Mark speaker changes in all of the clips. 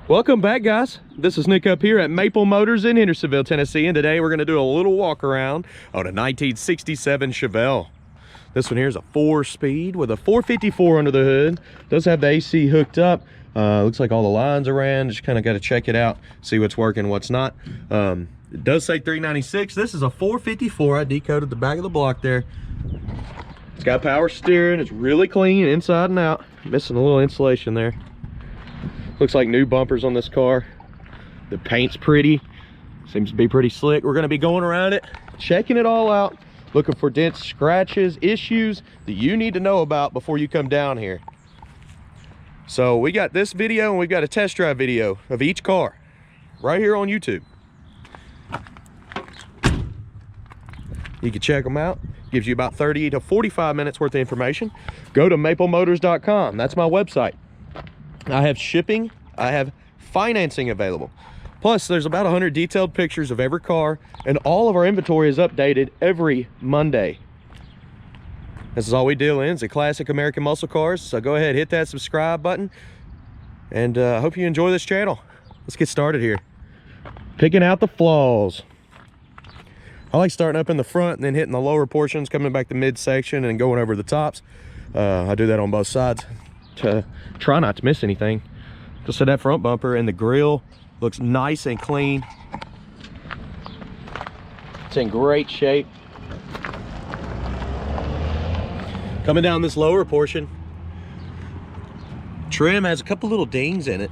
Speaker 1: Welcome back, guys. This is Nick up here at Maple Motors in Hendersonville, Tennessee, and today we're going to do a little walk around on a 1967 Chevelle. This one here is a 4-speed with a 454 under the hood. Does have the AC hooked up. Looks like all the lines are ran. Just kind of got to check it out, see what's working, what's not. It does say 396. This is a 454. I decoded the back of the block there. It's got power steering. It's really clean inside and out. Missing a little insulation there. Looks like new bumpers on this car. The paint's pretty. Seems to be pretty slick. We're going to be going around it, checking it all out, looking for dents, scratches, issues that you need to know about before you come down here. So we got this video and we've got a test drive video of each car right here on YouTube. You can check them out. Gives you about 30 to 45 minutes worth of information. Go to maplemotors.com. That's my website. I have shipping, I have financing available. Plus, there's about 100 detailed pictures of every car, and all of our inventory is updated every Monday. This is all we deal in, is the classic American muscle cars. So go ahead, hit that subscribe button, and I hope you enjoy this channel. Let's get started here. Picking out the flaws. I like starting up in the front and then hitting the lower portions, coming back the midsection and going over the tops. I do that on both sides to try not to miss anything. Just so that front bumper and the grill looks nice and clean. It's in great shape. Coming down this lower portion, trim has a couple little dings in it.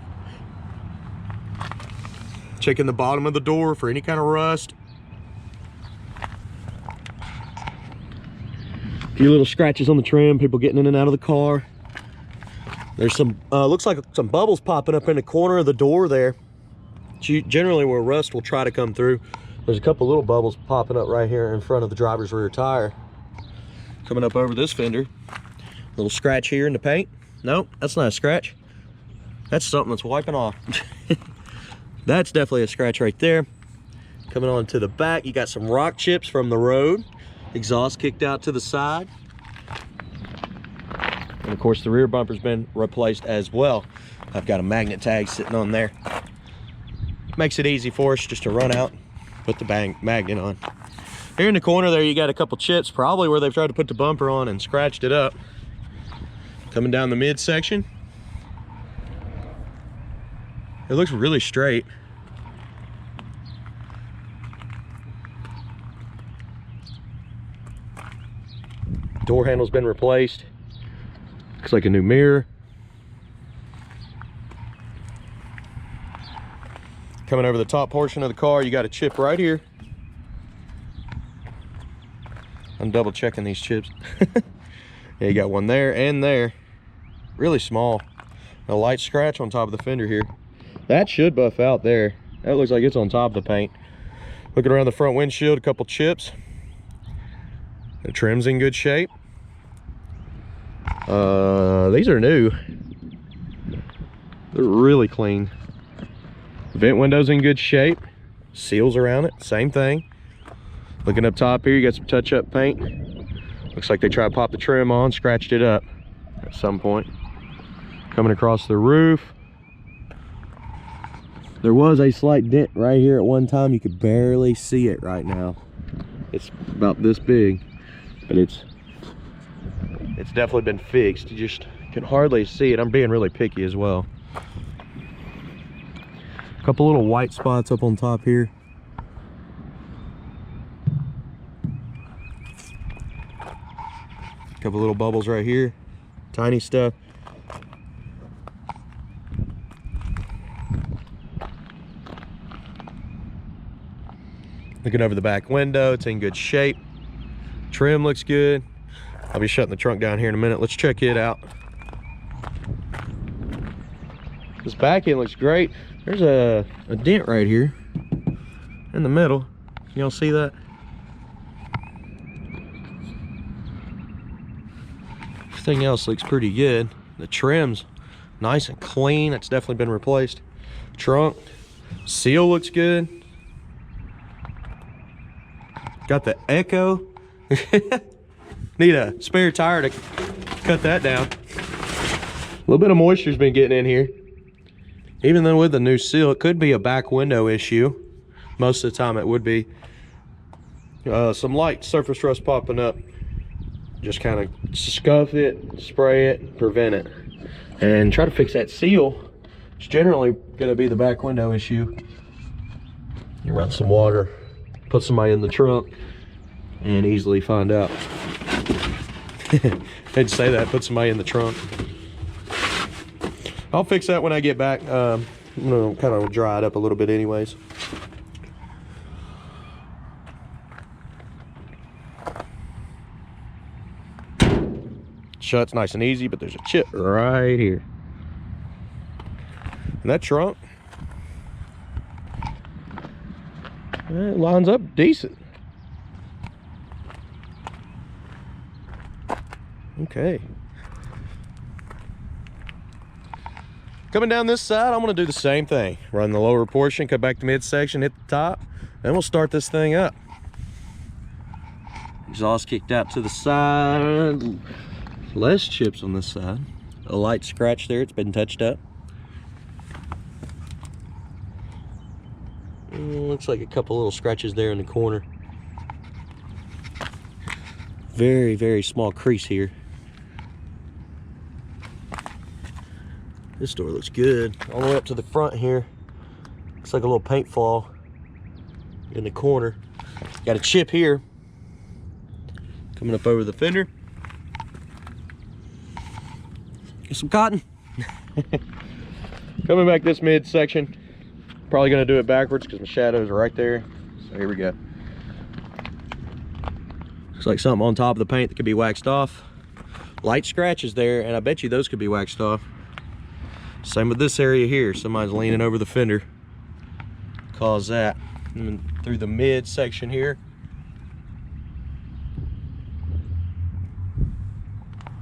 Speaker 1: Checking the bottom of the door for any kind of rust. A few little scratches on the trim, people getting in and out of the car. There's some, looks like some bubbles popping up in the corner of the door there. Generally where rust will try to come through. There's a couple little bubbles popping up right here in front of the driver's rear tire. Coming up over this fender. Little scratch here in the paint. Nope, that's not a scratch. That's something that's wiping off. That's definitely a scratch right there. Coming on to the back, you got some rock chips from the road. Exhaust kicked out to the side. And of course the rear bumper's been replaced as well. I've got a magnet tag sitting on there. Makes it easy for us just to run out, put the magnet on. Here in the corner there you got a couple chips, probably where they've tried to put the bumper on and scratched it up. Coming down the midsection. It looks really straight. Door handle's been replaced. Looks like a new mirror. Coming over the top portion of the car, you got a chip right here. I'm double checking these chips. Yeah, you got one there and there. Really small. A light scratch on top of the fender here. That should buff out there. That looks like it's on top of the paint. Looking around the front windshield, a couple chips. The trim's in good shape. These are new. They're really clean. Vent window's in good shape. Seals around it, same thing. Looking up top here, you got some touch-up paint. Looks like they tried to pop the trim on, scratched it up at some point. Coming across the roof. There was a slight dent right here at one time. You could barely see it right now. It's about this big, but it's definitely been fixed. You just can hardly see it. I'm being really picky as well. A couple little white spots up on top here. A couple little bubbles right here. Tiny stuff. Looking over the back window, it's in good shape. Trim looks good. I'll be shutting the trunk down here in a minute. Let's check it out. This back end looks great. There's a dent right here in the middle. Y'all see that? Everything else looks pretty good. The trim's nice and clean. It's definitely been replaced. Trunk seal looks good. Got the Echo. Need a spare tire to cut that down. A little bit of moisture's been getting in here. Even though with the new seal, it could be a back window issue. Most of the time it would be. Some light surface rust popping up. Just kind of scuff it, spray it, prevent it. And try to fix that seal. It's generally going to be the back window issue. You run some water, put somebody in the trunk, and easily find out. Hate to say that, put somebody in the trunk. I'll fix that when I get back. I'm gonna kind of dry it up a little bit anyways. Shuts nice and easy, but there's a chip right here. And that trunk, it lines up decent. Okay. Coming down this side, I'm gonna do the same thing. Run the lower portion, cut back the midsection, hit the top, and we'll start this thing up. Exhaust kicked out to the side. Less chips on this side. A light scratch there, it's been touched up. Looks like a couple little scratches there in the corner. Very, very small crease here. This door looks good. All the way up to the front here. Looks like a little paint flaw in the corner. Got a chip here. Coming up over the fender. Get some cotton. Coming back this midsection. Probably gonna do it backwards because my shadows are right there. So here we go. Looks like something on top of the paint that could be waxed off. Light scratches there, and I bet you those could be waxed off. Same with this area here. Somebody's leaning over the fender. Cause that. And through the mid section here.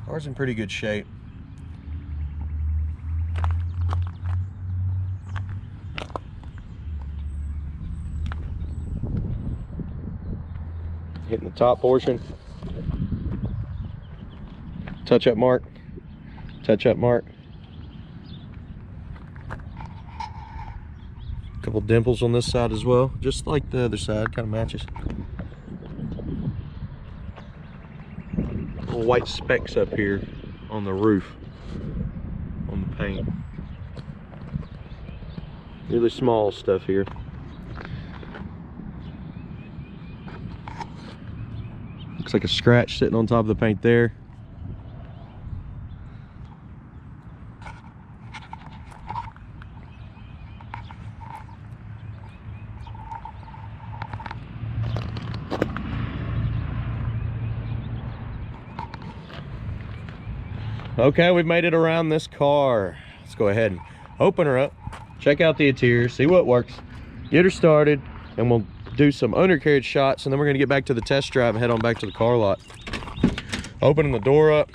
Speaker 1: Car's in pretty good shape. Hitting the top portion. Touch up mark. Touch up mark. Couple dimples on this side as well, just like the other side, kind of matches. Little white specks up here on the roof, on the paint. Really small stuff here. Looks like a scratch sitting on top of the paint there. Okay, we've made it around this car. Let's go ahead and open her up, check out the interior, see what works, get her started, and we'll do some undercarriage shots, and then we're gonna get back to the test drive and head on back to the car lot. Opening the door up,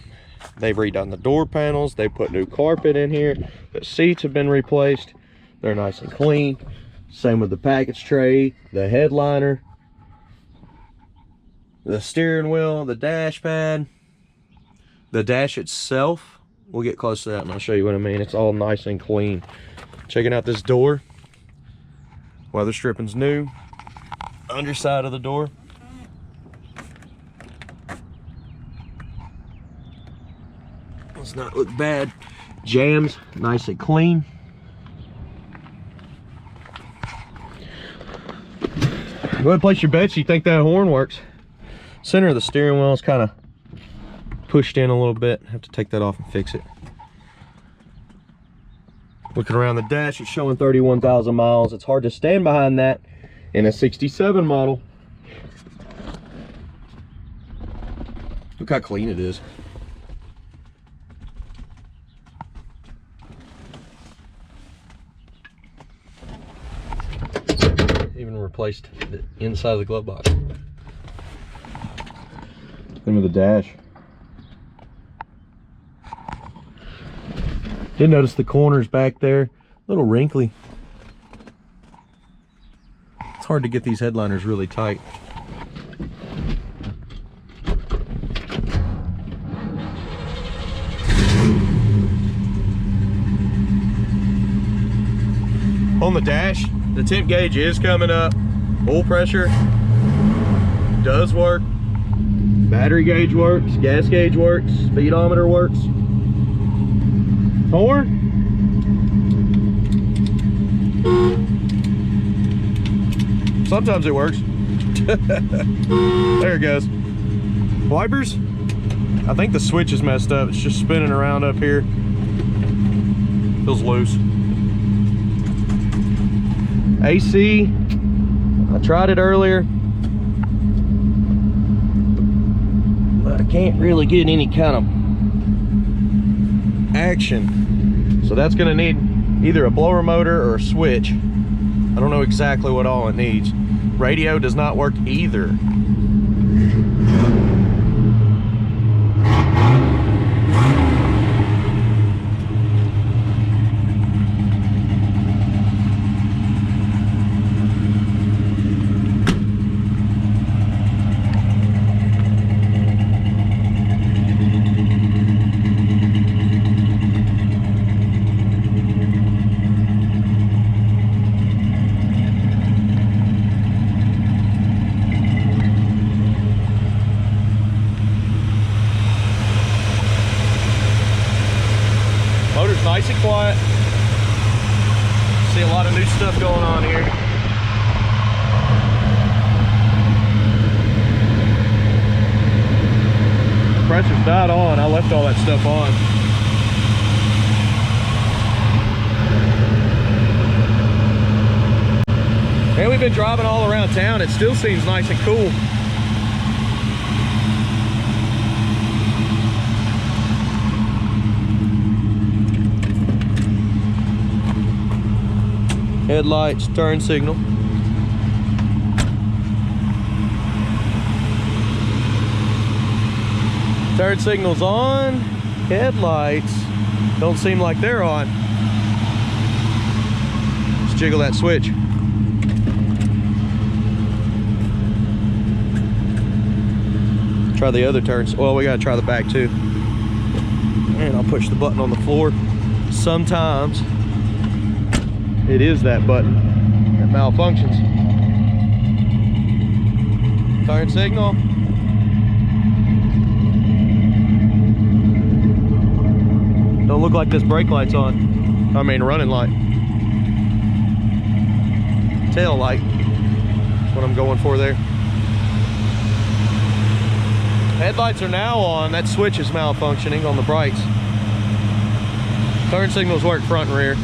Speaker 1: they've redone the door panels, they put new carpet in here, the seats have been replaced, they're nice and clean. Same with the package tray, the headliner, the steering wheel, the dash pad. The dash itself, we'll get close to that and I'll show you what I mean. It's all nice and clean. Checking out this door. Weather stripping's new. Underside of the door. Does not look bad. Jams, nice and clean. Go ahead and place your bets. You think that horn works. Center of the steering wheel is kind of pushed in a little bit. Have to take that off and fix it. Looking around the dash, it's showing 31,000 miles. It's hard to stand behind that in a 67 model. Look how clean it is. Even replaced the inside of the glove box. Same with the dash. Did notice the corners back there, a little wrinkly. It's hard to get these headliners really tight. On the dash, the temp gauge is coming up. Oil pressure does work. Battery gauge works. Gas gauge works. Speedometer works. Horn. Sometimes it works. There it goes. Wipers. I think the switch is messed up. It's just spinning around up here. Feels loose. AC. I tried it earlier, but I can't really get any kind of action. So that's gonna need either a blower motor or a switch. I don't know exactly what all it needs. Radio does not work either. Motor's nice and quiet. See a lot of new stuff going on here. Pressure's not on. I left all that stuff on. And we've been driving all around town. It still seems nice and cool. Headlights, turn signal. Turn signal's on. Headlights don't seem like they're on. Let's jiggle that switch. Try the other turns. Well, we gotta try the back too. And I'll push the button on the floor. Sometimes it is that button that malfunctions. Turn signal. Don't look like this brake light's on. I mean running light. Tail light. That's what I'm going for there. Headlights are now on. That switch is malfunctioning on the brights. Turn signals work front and rear.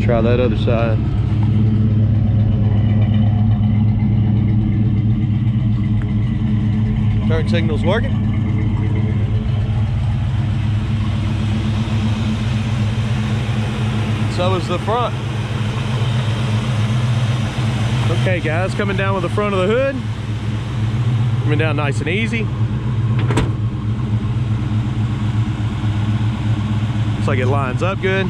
Speaker 1: Try that other side. Turn signal's working. So is the front. Okay guys, coming down with the front of the hood. Coming down nice and easy. Looks like it lines up good.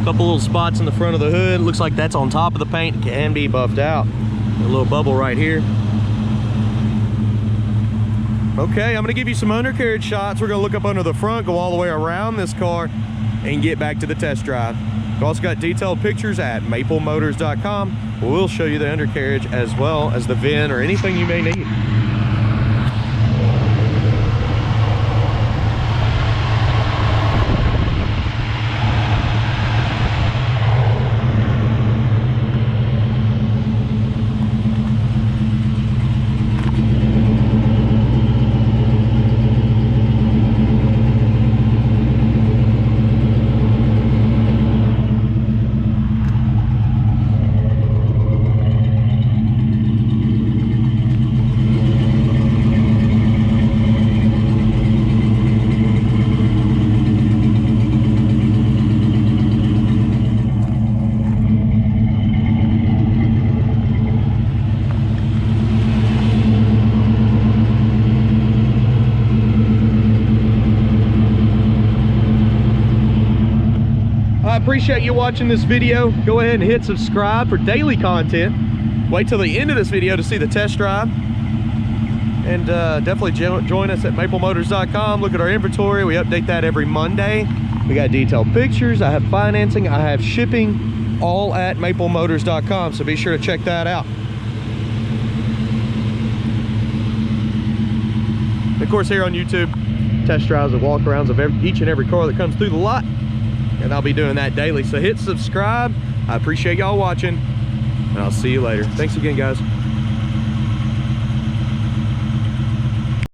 Speaker 1: Couple little spots in the front of the hood. Looks like that's on top of the paint. It can be buffed out. A little bubble right here. Okay, I'm gonna give you some undercarriage shots. We're gonna look up under the front, go all the way around this car, and get back to the test drive. We've also got detailed pictures at maplemotors.com. We'll show you the undercarriage as well as the VIN or anything you may need. appreciate you watching this video. Go ahead and hit subscribe for daily content. Wait till the end of this video to see the test drive. And definitely join us at maplemotors.com. Look at our inventory. We update that every Monday. We got detailed pictures. I have financing. I have shipping, all at maplemotors.com. So be sure to check that out. Of course, here on YouTube, test drives and walkarounds of each and every car that comes through the lot. And I'll be doing that daily. So hit subscribe. I appreciate y'all watching. And I'll see you later. Thanks again, guys.